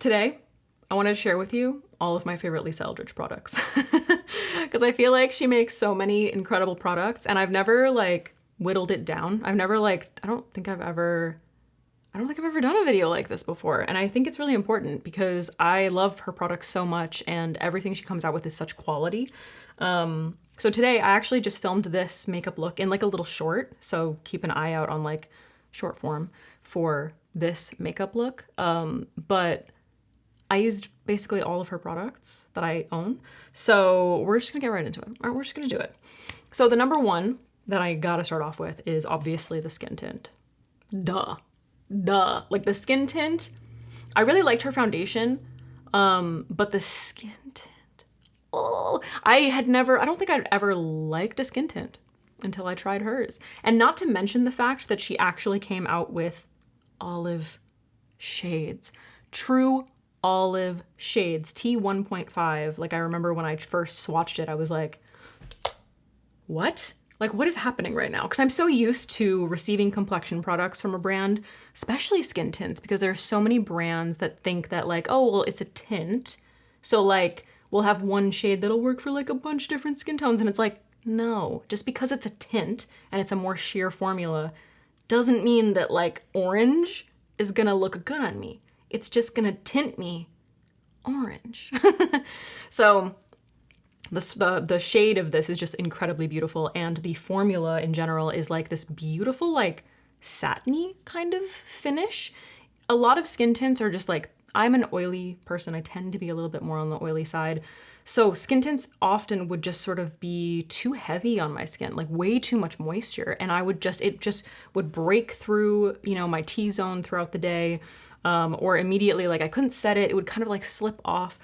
Today, I wanted to share with you all of my favorite Lisa Eldridge products because I feel like she makes so many incredible products and I've never like whittled it down. I've never like, I don't think I've ever done a video like this before. And I think it's really important because I love her products so much and everything she comes out with is such quality. So today I actually just filmed this makeup look in like a little short. So keep an eye out on like short form for this makeup look. But I used basically all of her products that I own. So we're just gonna get right into it. All right, we're just gonna do it. So the number one that I gotta start off with is obviously the skin tint. Duh. Like the skin tint, I really liked her foundation, but the skin tint, oh, I don't think I'd ever liked a skin tint until I tried hers. And not to mention the fact that she actually came out with olive shades, true olive shades, T1.5. Like I remember when I first swatched it, I was like, what? Like, what is happening right now? Because I'm so used to receiving complexion products from a brand, especially skin tints, because there are so many brands that think that like, oh, well, it's a tint. So like, we'll have one shade that'll work for like a bunch of different skin tones. And it's like, no, just because it's a tint and it's a more sheer formula doesn't mean that like orange is gonna look good on me. It's just gonna tint me orange. So the shade of this is just incredibly beautiful, and the formula in general is like this beautiful like satiny kind of finish. A lot of skin tints are just like, I'm an oily person, I tend to be a little bit more on the oily side, so skin tints often would just sort of be too heavy on my skin, like way too much moisture, and it just would break through, you know, my T-zone throughout the day, or immediately like I couldn't set it, it would kind of like slip off.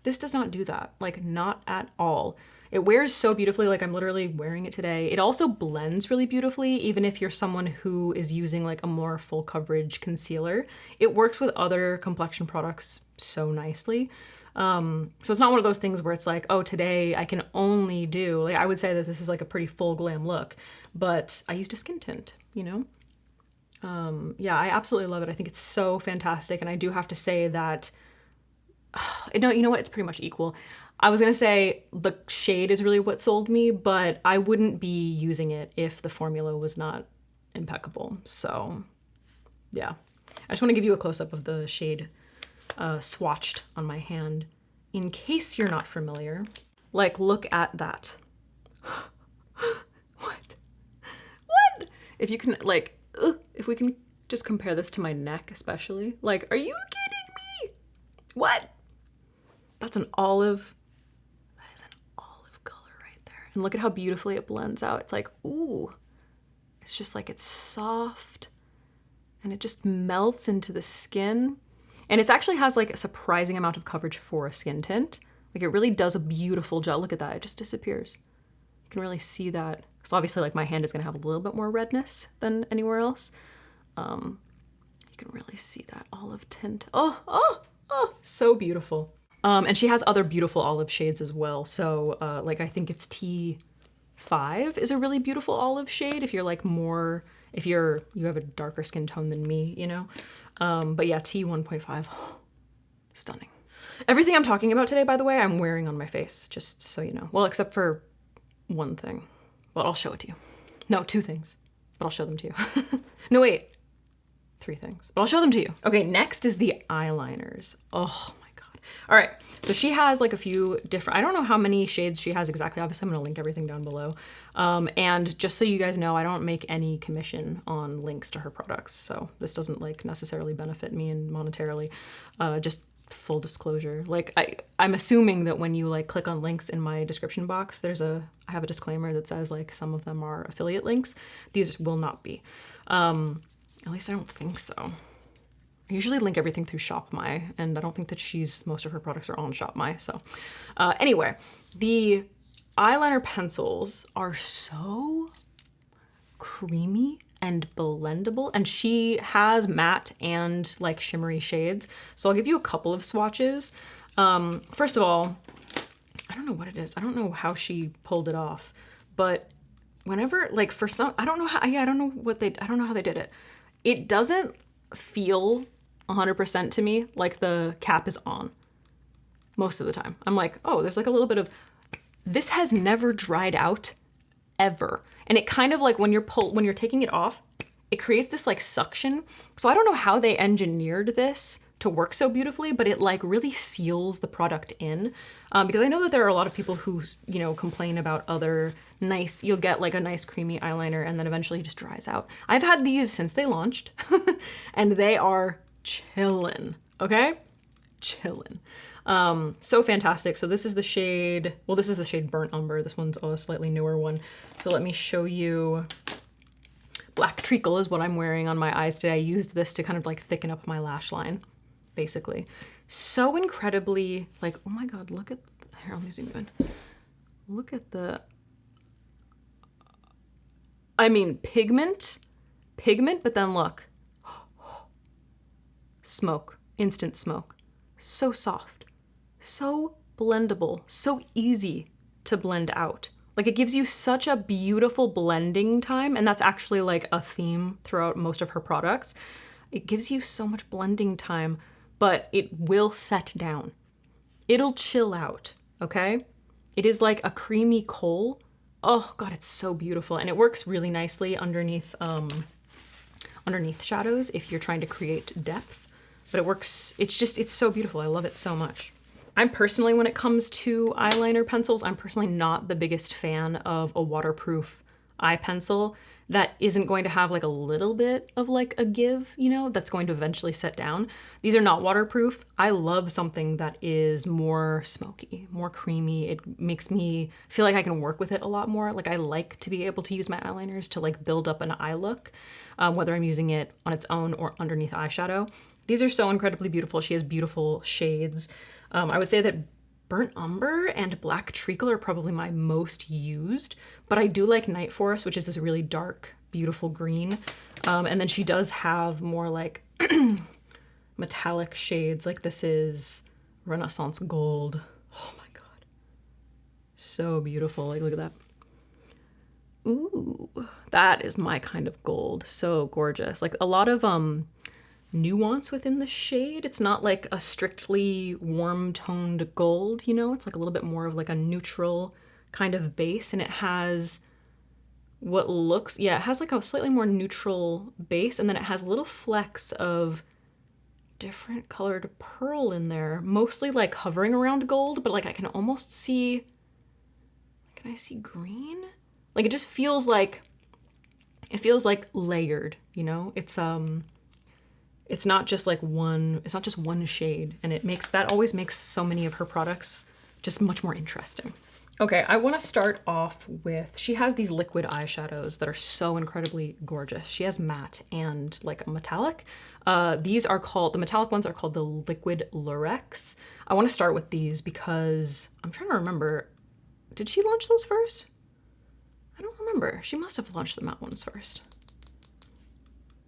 This does not do that, like not at all. It wears so beautifully, like I'm literally wearing it today. It also blends really beautifully, even if you're someone who is using like a more full coverage concealer. It works with other complexion products so nicely. So it's not one of those things where it's like, oh, today I can only do, like I would say that this is like a pretty full glam look, but I used a skin tint, you know? Yeah, I absolutely love it. I think it's so fantastic. And I do have to say that no, you know what? It's pretty much equal. I was gonna say the shade is really what sold me, but I wouldn't be using it if the formula was not impeccable. So yeah, I just want to give you a close-up of the shade swatched on my hand in case you're not familiar. Like, look at that. What? If you can, like, if we can just compare this to my neck especially, like, are you kidding me? What? That's an olive. That is an olive color right there. And look at how beautifully it blends out. It's like, ooh. It's just like, it's soft and it just melts into the skin. And it actually has like a surprising amount of coverage for a skin tint. Like it really does a beautiful job. Look at that, it just disappears. You can really see that. Because obviously like my hand is gonna have a little bit more redness than anywhere else. You can really see that olive tint. Oh, so beautiful. And she has other beautiful olive shades as well. So like I think it's T5 is a really beautiful olive shade if you're like more, if you have a darker skin tone than me, you know? But yeah, T1.5, stunning. Everything I'm talking about today, by the way, I'm wearing on my face, just so you know. Well, except for one thing, but I'll show it to you. No, two things, but I'll show them to you. No, wait, three things, but I'll show them to you. Okay, next is the eyeliners. Oh my God. All right, so she has like a few different, I don't know how many shades she has exactly. Obviously, I'm gonna link everything down below. And just so you guys know, I don't make any commission on links to her products. So this doesn't like necessarily benefit me and monetarily, just full disclosure. Like I'm assuming that when you like click on links in my description box, I have a disclaimer that says like some of them are affiliate links. These will not be. At least I don't think so. I usually link everything through ShopMy, and I don't think that most of her products are on ShopMy. So anyway, the eyeliner pencils are so creamy and blendable, and she has matte and like shimmery shades. So I'll give you a couple of swatches. First of all, I don't know what it is. I don't know how she pulled it off, but whenever, like for some, I don't know how they did it. It doesn't feel 100% to me like the cap is on most of the time. I'm like, oh, there's like a little bit of, this has never dried out ever. And it kind of like when you're taking it off, it creates this like suction. So I don't know how they engineered this to work so beautifully, but it like really seals the product in. Because I know that there are a lot of people who, you know, complain about other nice, you'll get like a nice creamy eyeliner and then eventually it just dries out. I've had these since they launched and they are chillin', okay? Chillin'. So fantastic. So this is the shade, well, this is the shade Burnt Umber. This one's a slightly newer one. So let me show you. Black Treacle is what I'm wearing on my eyes today. I used this to kind of like thicken up my lash line, basically. So incredibly, like, oh my God, look at, here, let me zoom in. Look at the, I mean, pigment, but then look, smoke, instant smoke. So soft, so blendable, so easy to blend out. Like it gives you such a beautiful blending time, and that's actually like a theme throughout most of her products. It gives you so much blending time, but it will set down. It'll chill out, okay? It is like a creamy kohl. Oh God, it's so beautiful. And it works really nicely underneath shadows if you're trying to create depth. But it works, it's so beautiful. I love it so much. I'm personally, when it comes to eyeliner pencils, I'm personally not the biggest fan of a waterproof eye pencil that isn't going to have like a little bit of like a give, you know, that's going to eventually set down. These are not waterproof. I love something that is more smoky, more creamy. It makes me feel like I can work with it a lot more. Like I like to be able to use my eyeliners to like build up an eye look, whether I'm using it on its own or underneath eyeshadow. These are so incredibly beautiful. She has beautiful shades. I would say that Burnt Umber and Black Treacle are probably my most used, but I do like Night Forest, which is this really dark, beautiful green. And then she does have more like metallic shades. Like this is Renaissance Gold. Oh my God. So beautiful. Like, look at that. Ooh, that is my kind of gold. So gorgeous. Like a lot of, nuance within the shade. It's not like a strictly warm toned gold, you know, it's like a little bit more of like a neutral kind of base, and it has what looks, yeah, it has like a slightly more neutral base, and then it has little flecks of different colored pearl in there, mostly like hovering around gold, but like I can almost see, can I see green? Like it just feels like, it feels like layered, you know? It's not just like one, it's not just one shade, and it makes, that always makes so many of her products just much more interesting. Okay, I want to start off with, she has these liquid eyeshadows that are so incredibly gorgeous. She has matte and like a metallic. These are called, the metallic ones are called the Liquid Lurex. I want to start with these because I'm trying to remember, did she launch those first? I don't remember. She must have launched the matte ones first.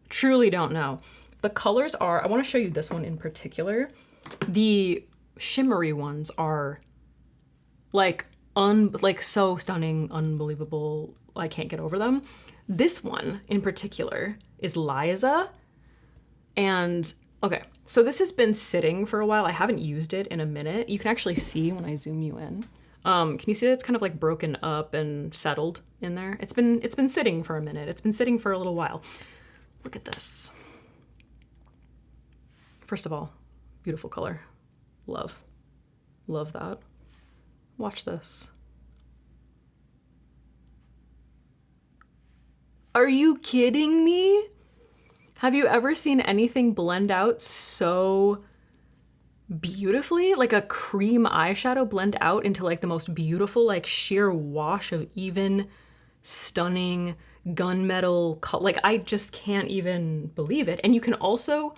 Truly don't know. The colors are, I want to show you this one in particular. The shimmery ones are like, like so stunning, unbelievable. I can't get over them. This one in particular is Lisa. And okay, so this has been sitting for a while. I haven't used it in a minute. You can actually see when I zoom you in. Can you see that it's kind of like broken up and settled in there? It's been sitting for a minute. It's been sitting for a little while. Look at this. First of all, beautiful color. Love that. Watch this. Are you kidding me? Have you ever seen anything blend out so beautifully? Like a cream eyeshadow blend out into like the most beautiful, like sheer wash of even, stunning gunmetal color. Like I just can't even believe it. And you can also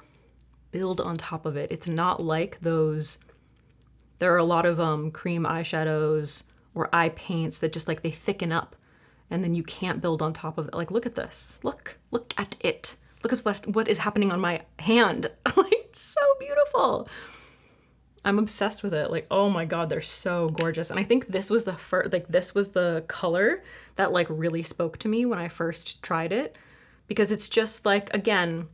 build on top of it. It's not like those, there are a lot of cream eyeshadows or eye paints that just like they thicken up and then you can't build on top of it. Like look at this. Look at it. Look at what is happening on my hand. Like it's so beautiful. I'm obsessed with it. Like, oh my God, they're so gorgeous. And I think this was the first, like this was the color that like really spoke to me when I first tried it, because it's just like, again,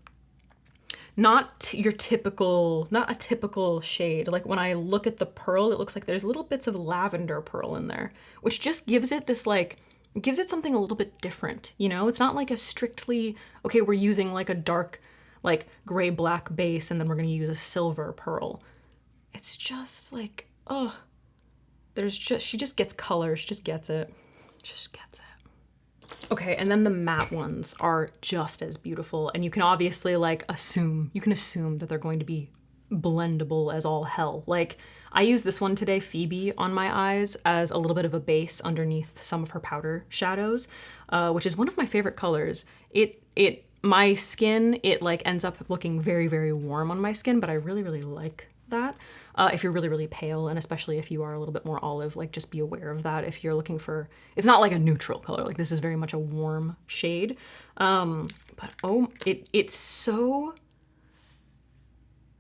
not your typical, not a typical shade. Like when I look at the pearl, it looks like there's little bits of lavender pearl in there, which just gives it this like, it gives it something a little bit different, you know? It's not like a strictly, okay, we're using like a dark, like gray black base and then we're gonna use a silver pearl. It's just like, oh, there's just, she just gets color, she just gets it. Just gets it. Okay, and then the matte ones are just as beautiful, and you can obviously like assume that they're going to be blendable as all hell. Like I used this one today, Phoebe, on my eyes as a little bit of a base underneath some of her powder shadows, which is one of my favorite colors. My skin, it like ends up looking very, very warm on my skin, but I really, really like that. If you're really, really pale, and especially if you are a little bit more olive, like just be aware of that. If you're looking for, it's not like a neutral color, like this is very much a warm shade. But oh, it's so,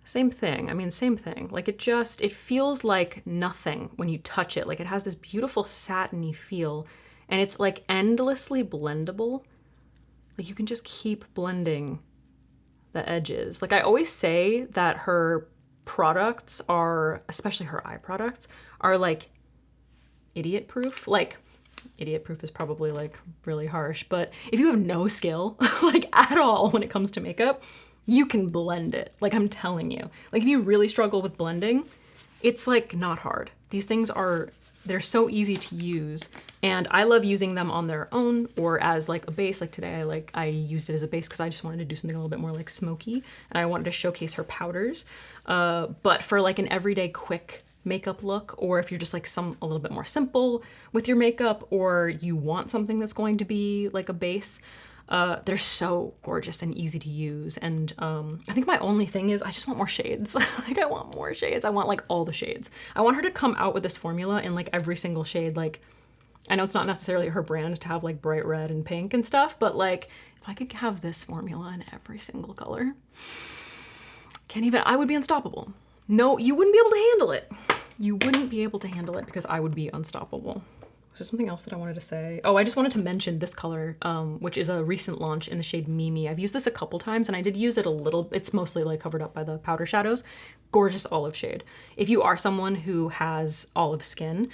same thing. I mean, same thing. Like it feels like nothing when you touch it. Like it has this beautiful satiny feel, and it's like endlessly blendable. Like you can just keep blending the edges. Like I always say that her products are, especially her eye products, are like idiot proof. Like idiot proof is probably like really harsh, but if you have no skill like at all when it comes to makeup, you can blend it. Like I'm telling you, like if you really struggle with blending, it's like not hard. These things are, they're so easy to use, and I love using them on their own or as like a base. Like today I used it as a base because I just wanted to do something a little bit more like smoky, and I wanted to showcase her powders. But for like an everyday quick makeup look, or if you're just like a little bit more simple with your makeup, or you want something that's going to be like a base, they're so gorgeous and easy to use. And I think my only thing is I just want more shades. Like I want more shades. I want like all the shades. I want her to come out with this formula in like every single shade. Like I know it's not necessarily her brand to have like bright red and pink and stuff, but like if I could have this formula in every single color, I would be unstoppable. No, you wouldn't be able to handle it. You wouldn't be able to handle it because I would be unstoppable. Was there something else that I wanted to say? Oh, I just wanted to mention this color, which is a recent launch in the shade Mimi. I've used this a couple times and I did use it a little. It's mostly like covered up by the powder shadows. Gorgeous olive shade. If you are someone who has olive skin,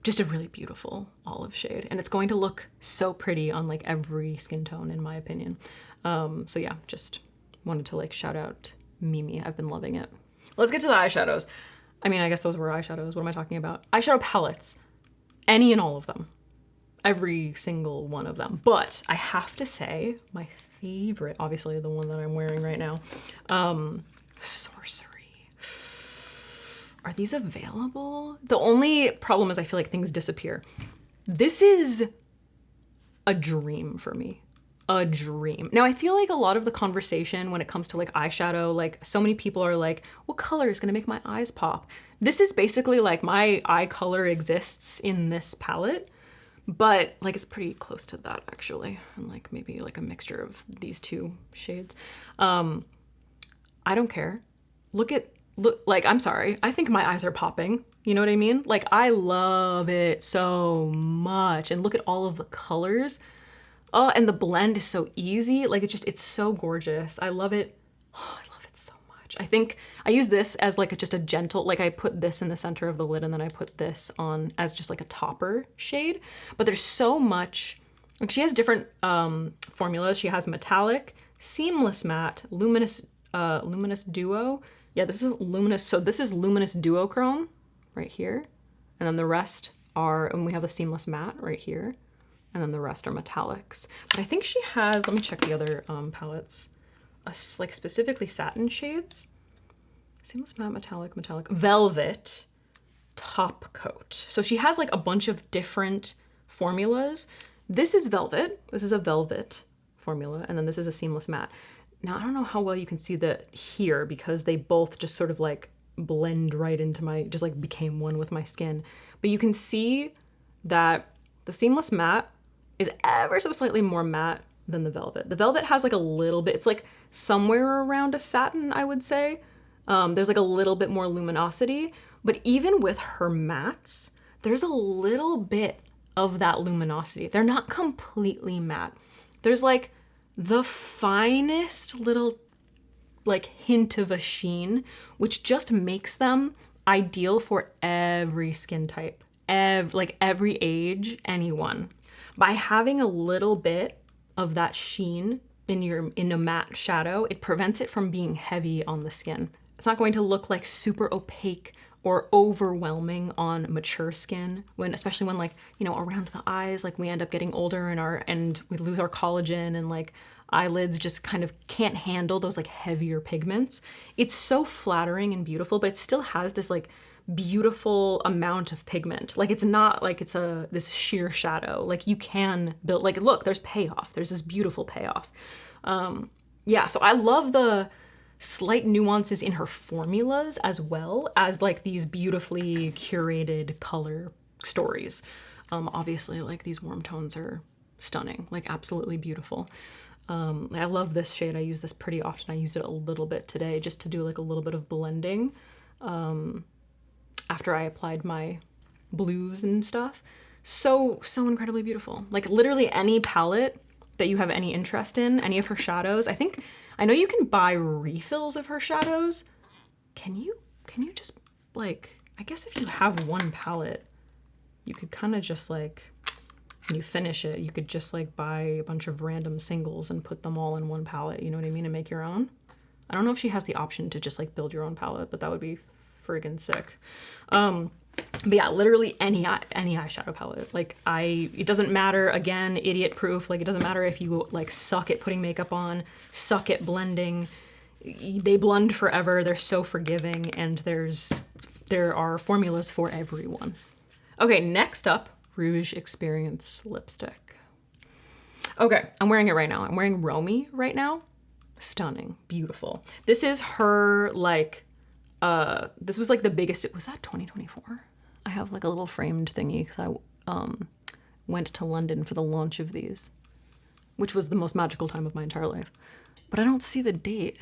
just a really beautiful olive shade. And it's going to look so pretty on like every skin tone in my opinion. So yeah, just wanted to like shout out Mimi. I've been loving it. Let's get to the eyeshadows. I mean, I guess those were eyeshadows. What am I talking about? Eyeshadow palettes. Any and all of them. Every single one of them. But I have to say, my favorite, obviously the one that I'm wearing right now, Sorcery. Are these available? The only problem is I feel like things disappear. This is a dream for me. A dream. Now I feel like a lot of the conversation when it comes to like eyeshadow, like so many people are like, what color is gonna make my eyes pop? This is basically like my eye color exists in this palette, but like it's pretty close to that actually. And like maybe like a mixture of these two shades. I don't care. Look, like, I'm sorry. I think my eyes are popping. You know what I mean? Like I love it so much. And look at all of the colors. Oh, and the blend is so easy. Like it's so gorgeous. I love it. Oh, I love it so much. I think I use this as like just a gentle, like I put this in the center of the lid and then I put this on as just like a topper shade. But there's so much, like she has different formulas. She has metallic, seamless matte, luminous duo. Yeah, this is luminous. So this is luminous duochrome right here. And then the rest are, and we have a seamless matte right here. And then the rest are metallics. But I think she has, let me check the other palettes, like specifically satin shades. Seamless matte, metallic, velvet, top coat. So she has like a bunch of different formulas. This is velvet. This is a velvet formula. And then this is a seamless matte. Now, I don't know how well you can see that here because they both just sort of like blend right into my, just like became one with my skin. But you can see that the seamless matte is ever so slightly more matte than the velvet. The velvet has like a little bit, it's like somewhere around a satin, I would say. There's like a little bit more luminosity, but even with her mattes, there's a little bit of that luminosity. They're not completely matte. There's like the finest little like hint of a sheen, which just makes them ideal for every skin type, like every age, anyone. By having a little bit of that sheen in a matte shadow, it prevents it from being heavy on the skin. It's not going to look like super opaque or overwhelming on mature skin, especially when, like, you know, around the eyes, like we end up getting older and we lose our collagen, and like eyelids just kind of can't handle those like heavier pigments. It's so flattering and beautiful, but it still has this like beautiful amount of pigment. Like it's not like it's this sheer shadow. Like you can build, like, look, there's payoff. There's this beautiful payoff. Yeah, so I love the slight nuances in her formulas as well as like these beautifully curated color stories. Obviously, like these warm tones are stunning, like absolutely beautiful. I love this shade. I use this pretty often. I used it a little bit today just to do like a little bit of blending after I applied my blues and stuff. So incredibly beautiful. Like literally any palette that you have any interest in, any of her shadows. I know you can buy refills of her shadows. Can you just like, I guess if you have one palette, you could kind of just like, when you finish it, you could just like buy a bunch of random singles and put them all in one palette, you know what I mean, and make your own. I don't know if she has the option to just like build your own palette, but that would be friggin' sick. But yeah, literally any eyeshadow palette. Like it doesn't matter, again, idiot proof. Like it doesn't matter if you like suck at putting makeup on, suck at blending. They blend forever. They're so forgiving, and there are formulas for everyone. Okay, next up, Rouge Experience lipstick. Okay, I'm wearing it right now. I'm wearing Romy right now. Stunning, beautiful. This is her like, this was like the biggest, was that 2024? I have like a little framed thingy because I went to London for the launch of these, which was the most magical time of my entire life. But I don't see the date.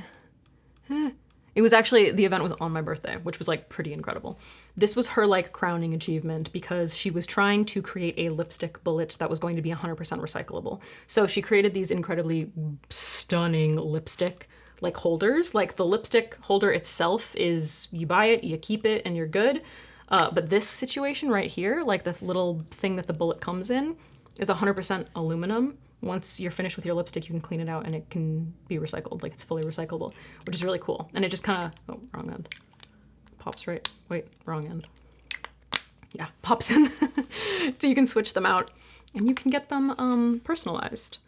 It was actually, the event was on my birthday, which was like pretty incredible. This was her like crowning achievement because she was trying to create a lipstick bullet that was going to be 100% recyclable. So she created these incredibly stunning lipstick like holders. Like the lipstick holder itself is, you buy it, you keep it, and you're good. But this situation right here, like the little thing that the bullet comes in, is 100% aluminum. Once you're finished with your lipstick, you can clean it out and it can be recycled. Like it's fully recyclable, which is really cool. And it just kind of, oh, wrong end. Pops right, wait, wrong end. Yeah, pops in. So you can switch them out and you can get them personalized.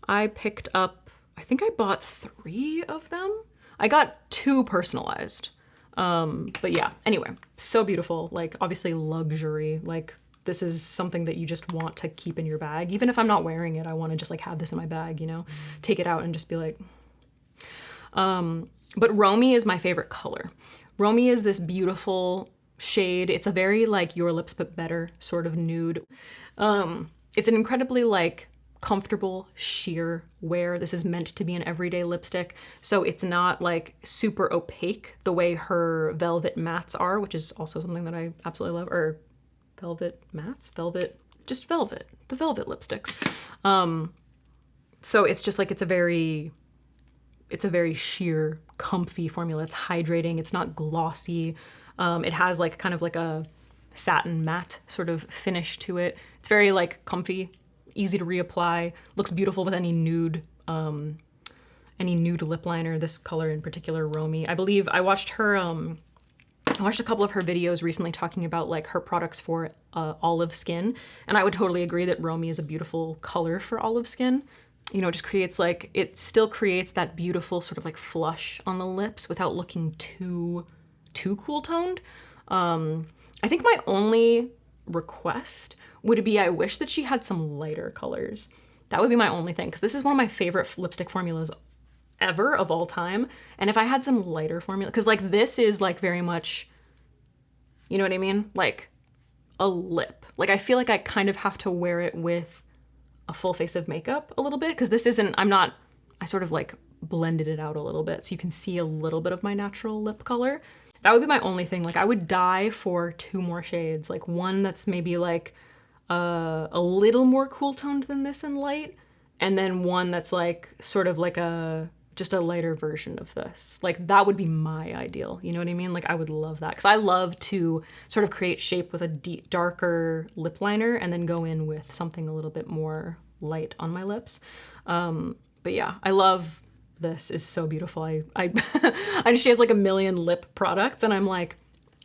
I picked up, I think I bought 3 of them. I got 2 personalized. But yeah, anyway, so beautiful. Like obviously luxury, like this is something that you just want to keep in your bag. Even if I'm not wearing it, I want to just like have this in my bag, you know, take it out and just be like, but Romy is my favorite color. Romy is this beautiful shade. It's a very like Your Lips But Better sort of nude. It's an incredibly like comfortable sheer wear. This is meant to be an everyday lipstick. So it's not like super opaque the way her velvet mattes are, which is also something that I absolutely love, or velvet mattes, just velvet, the velvet lipsticks. So it's just like, it's a very sheer, comfy formula. It's hydrating, it's not glossy. It has like kind of like a satin matte sort of finish to it. It's very like comfy, easy to reapply, looks beautiful with any nude lip liner. This color in particular, Romy. I believe I watched a couple of her videos recently talking about like her products for olive skin, and I would totally agree that Romy is a beautiful color for olive skin. You know, it just creates like, it still creates that beautiful sort of like flush on the lips without looking too cool toned. I think my only request would be, I wish that she had some lighter colors. That would be my only thing, because this is one of my favorite lipstick formulas ever of all time. And if I had some lighter formula, because like this is like very much, you know what I mean? Like a lip. Like I feel like I kind of have to wear it with a full face of makeup a little bit, because this isn't, I sort of like blended it out a little bit so you can see a little bit of my natural lip color. That would be my only thing. Like I would die for 2 more shades, like one that's maybe like a little more cool toned than this in light, and then one that's like sort of like just a lighter version of this. Like that would be my ideal, you know what I mean? Like I would love that because I love to sort of create shape with a darker lip liner and then go in with something a little bit more light on my lips. But yeah, I love this. Is so beautiful. She has like a million lip products and I'm like,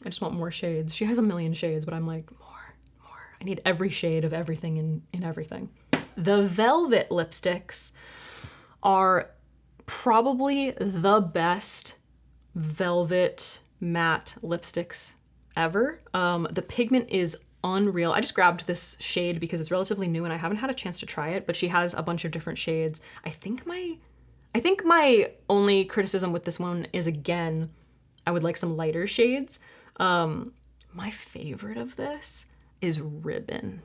I just want more shades. She has a million shades, but I'm like, more. I need every shade of everything in everything. The Velvet lipsticks are probably the best velvet matte lipsticks ever. The pigment is unreal. I just grabbed this shade because it's relatively new and I haven't had a chance to try it, but she has a bunch of different shades. I think my only criticism with this one is, again, I would like some lighter shades. My favorite of this is Ribbon.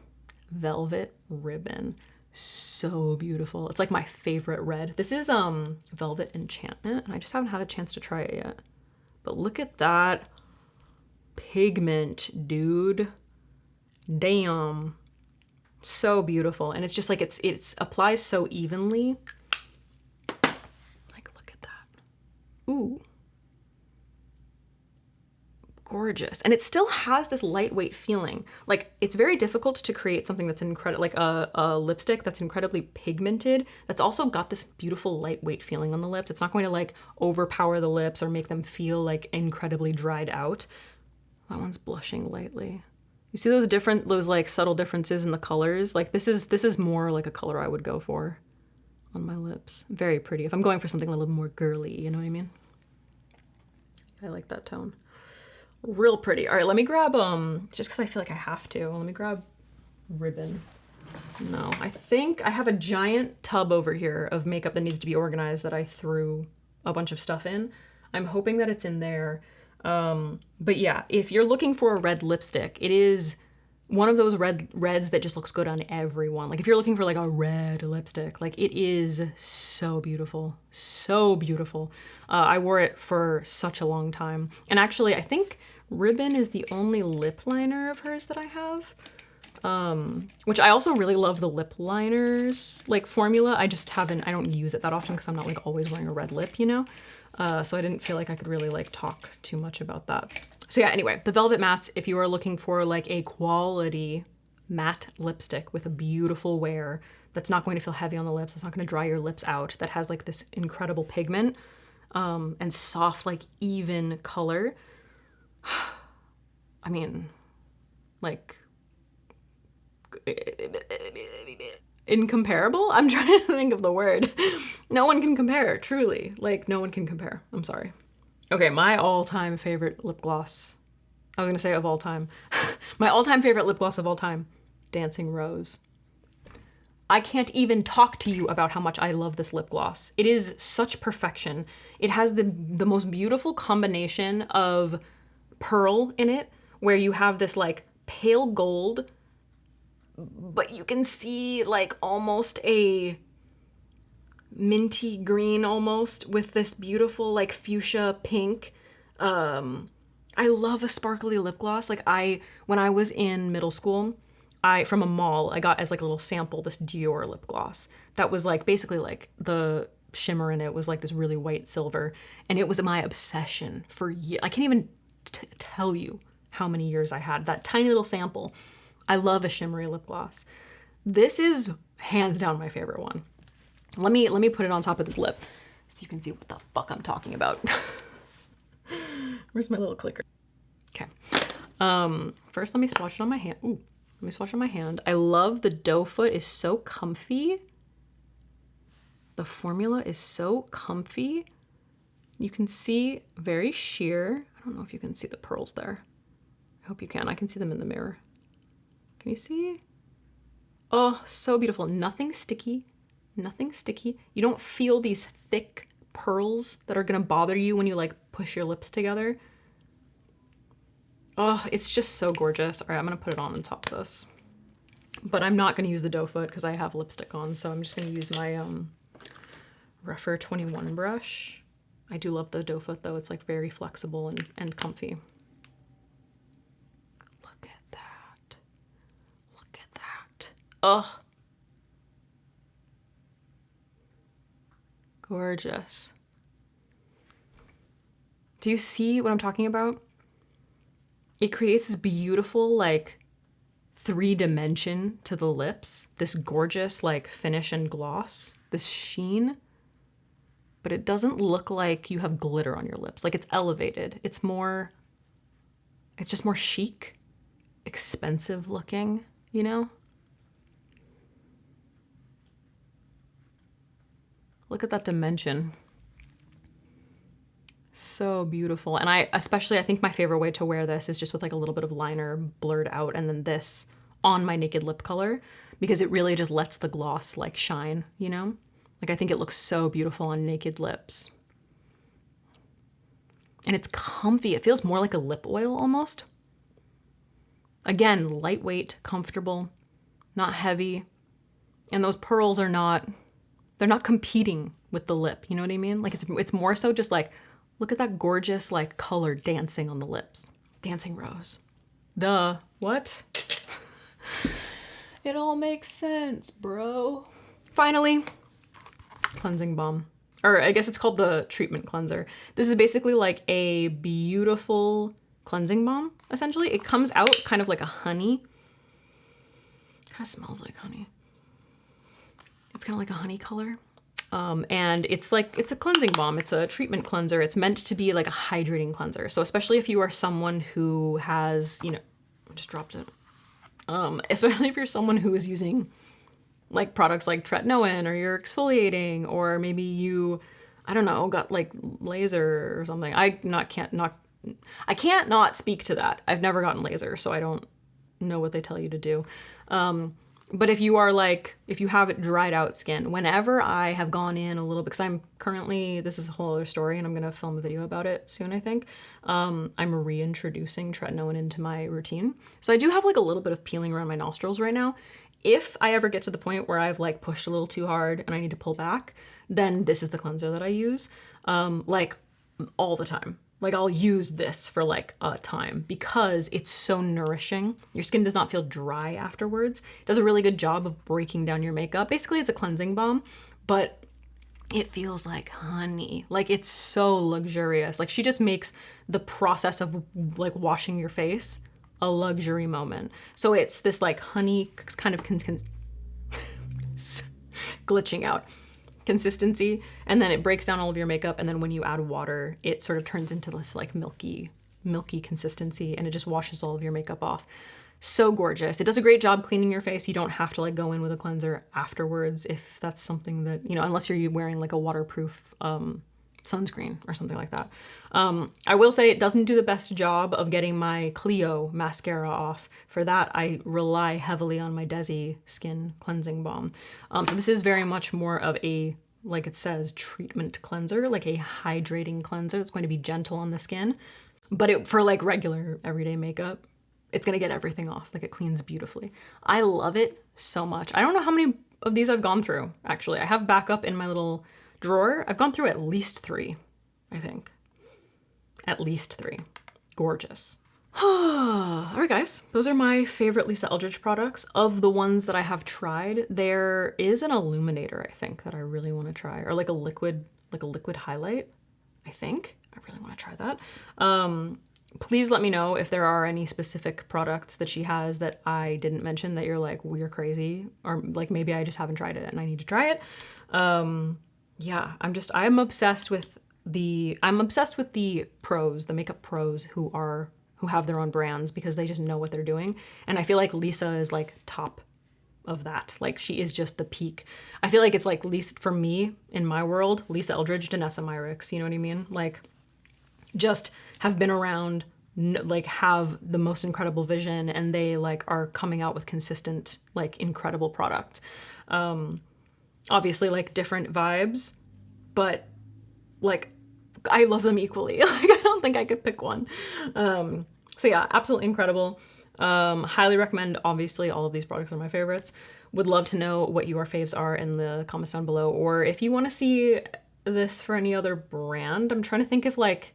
Velvet Ribbon. So beautiful. It's like my favorite red. This is Velvet Enchantment, and I just haven't had a chance to try it yet. But look at that pigment, dude. Damn. So beautiful. And it's just like it's applies so evenly. Like look at that. Ooh. Gorgeous. And it still has this lightweight feeling. Like it's very difficult to create something that's incredible, like a lipstick that's incredibly pigmented, that's also got this beautiful lightweight feeling on the lips. It's not going to like overpower the lips or make them feel like incredibly dried out. That one's blushing lightly. You see those like subtle differences in the colors? Like this is more like a color I would go for on my lips. Very pretty. If I'm going for something a little more girly, you know what I mean? I like that tone. Real pretty. All right, let me grab, just because I feel like I have to, let me grab Ribbon. No, I think I have a giant tub over here of makeup that needs to be organized that I threw a bunch of stuff in. I'm hoping that it's in there. But yeah, if you're looking for a red lipstick, it is one of those reds that just looks good on everyone. Like if you're looking for like a red lipstick, like it is so beautiful, so beautiful. I wore it for such a long time. And actually I think Ribbon is the only lip liner of hers that I have. Which I also really love the lip liners, like formula. I don't use it that often because I'm not like always wearing a red lip, you know? So I didn't feel like I could really like talk too much about that. So yeah, anyway, the Velvet Mattes, if you are looking for like a quality matte lipstick with a beautiful wear that's not going to feel heavy on the lips, that's not going to dry your lips out, that has like this incredible pigment and soft, like even color. I mean, like incomparable? I'm trying to think of the word. No one can compare, truly. Like no one can compare. I'm sorry. Okay, my all-time favorite lip gloss. I was gonna say of all time. My all-time favorite lip gloss of all time, Dancing Rose. I can't even talk to you about how much I love this lip gloss. It is such perfection. It has the most beautiful combination of pearl in it, where you have this like pale gold, but you can see like almost a minty green almost with this beautiful like fuchsia pink. I love a sparkly lip gloss. Like when I was in middle school, from a mall, I got as like a little sample this Dior lip gloss that was like basically like the shimmer in it was like this really white silver, and it was my obsession for years. I can't even tell you how many years I had that tiny little sample. I love a shimmery lip gloss. This is hands down my favorite one. Let me put it on top of this lip so you can see what the fuck I'm talking about. Where's my little clicker? Okay. First let me swatch it on my hand. Ooh, let me swatch on my hand. I love the doe foot is so comfy. The formula is so comfy. You can see very sheer. I don't know if you can see the pearls there. I hope you can. I can see them in the mirror. Can you see? Oh, so beautiful. Nothing sticky. Nothing sticky. You don't feel these thick pearls that are gonna bother you when you like push your lips together. Oh, it's just so gorgeous. All right, I'm gonna put it on top of this. But I'm not gonna use the doe foot because I have lipstick on, so I'm just gonna use my Rougher 21 brush. I do love the doe foot though. It's like very flexible and comfy. Look at that. Look at that. Ugh. Gorgeous. Do you see what I'm talking about? It creates this beautiful, like, 3-dimension to the lips, this gorgeous, like, finish and gloss, this sheen, but it doesn't look like you have glitter on your lips. Like, it's elevated. It's just more chic, expensive looking, you know? Look at that dimension. So beautiful. And I think my favorite way to wear this is just with like a little bit of liner blurred out and then this on my naked lip color, because it really just lets the gloss like shine, you know? Like I think it looks so beautiful on naked lips. And it's comfy. It feels more like a lip oil almost. Again, lightweight, comfortable, not heavy. And those pearls are they're not competing with the lip, you know what I mean? Like it's more so just like, look at that gorgeous like color dancing on the lips. Dancing rose. Duh. What? It all makes sense, bro. Finally, cleansing balm. Or I guess it's called the treatment cleanser. This is basically like a beautiful cleansing balm, essentially. It comes out kind of like a honey. Kind of smells like honey. It's kind of like a honey color. And it's a cleansing balm. It's a treatment cleanser. It's meant to be like a hydrating cleanser. So especially if you are someone who has, you know, I just dropped it. Especially if you're someone who is using like products like tretinoin, or you're exfoliating, or maybe you, I don't know, got like laser or something. I can't not speak to that. I've never gotten laser, so I don't know what they tell you to do. But if you are like, if you have dried out skin, whenever I have gone in a little bit, because I'm currently, this is a whole other story and I'm going to film a video about it soon, I think. I'm reintroducing tretinoin into my routine. So I do have like a little bit of peeling around my nostrils right now. If I ever get to the point where I've like pushed a little too hard and I need to pull back, then this is the cleanser that I use, like all the time. Like I'll use this for like a time because it's so nourishing. Your skin does not feel dry afterwards. It does a really good job of breaking down your makeup. Basically, it's a cleansing balm, but it feels like honey. Like it's so luxurious. Like she just makes the process of like washing your face a luxury moment. So it's this like honey kind of glitching out consistency, and then it breaks down all of your makeup, and then when you add water it sort of turns into this like milky consistency, and it just washes all of your makeup off. So gorgeous. It does a great job cleaning your face. You don't have to like go in with a cleanser afterwards if that's something that, you know, unless you're wearing like a waterproof sunscreen or something like that. I will say it doesn't do the best job of getting my Clio mascara off. For that, I rely heavily on my Desi Skin Cleansing Balm. So this is very much more of a, like it says, treatment cleanser, like a hydrating cleanser. It's going to be gentle on the skin, but for like regular everyday makeup, it's going to get everything off. Like it cleans beautifully. I love it so much. I don't know how many of these I've gone through, actually. I have backup in my little drawer. I've gone through at least 3, I think. At least 3. Gorgeous. All right, guys. Those are my favorite Lisa Eldridge products. Of the ones that I have tried, there is an illuminator, I think, that I really want to try. Or like a liquid highlight, I think. I really want to try that. Please let me know if there are any specific products that she has that I didn't mention that you're like, we're crazy. Or like maybe I just haven't tried it and I need to try it. Yeah, I'm obsessed with the pros, the makeup pros who have their own brands, because they just know what they're doing. And I feel like Lisa is like top of that. Like she is just the peak. I feel like it's like, Lisa, for me, in my world, Lisa Eldridge, Danessa Myricks, you know what I mean? Like just have been around, like have the most incredible vision, and they like are coming out with consistent, like incredible products. Obviously like different vibes, but like I love them equally. Like I don't think I could pick one. So yeah, absolutely incredible. Highly recommend. Obviously all of these products are my favorites. Would love to know what your faves are in the comments down below, or if you want to see this for any other brand. I'm trying to think if like,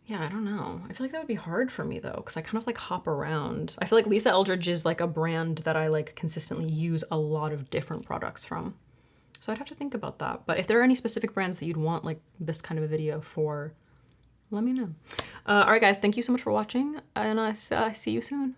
yeah, I don't know. I feel like that would be hard for me though, because I kind of like hop around. I feel like Lisa Eldridge is like a brand that I like consistently use a lot of different products from. So I'd have to think about that. But if there are any specific brands that you'd want like this kind of a video for, let me know. All right, guys, thank you so much for watching, and I see you soon.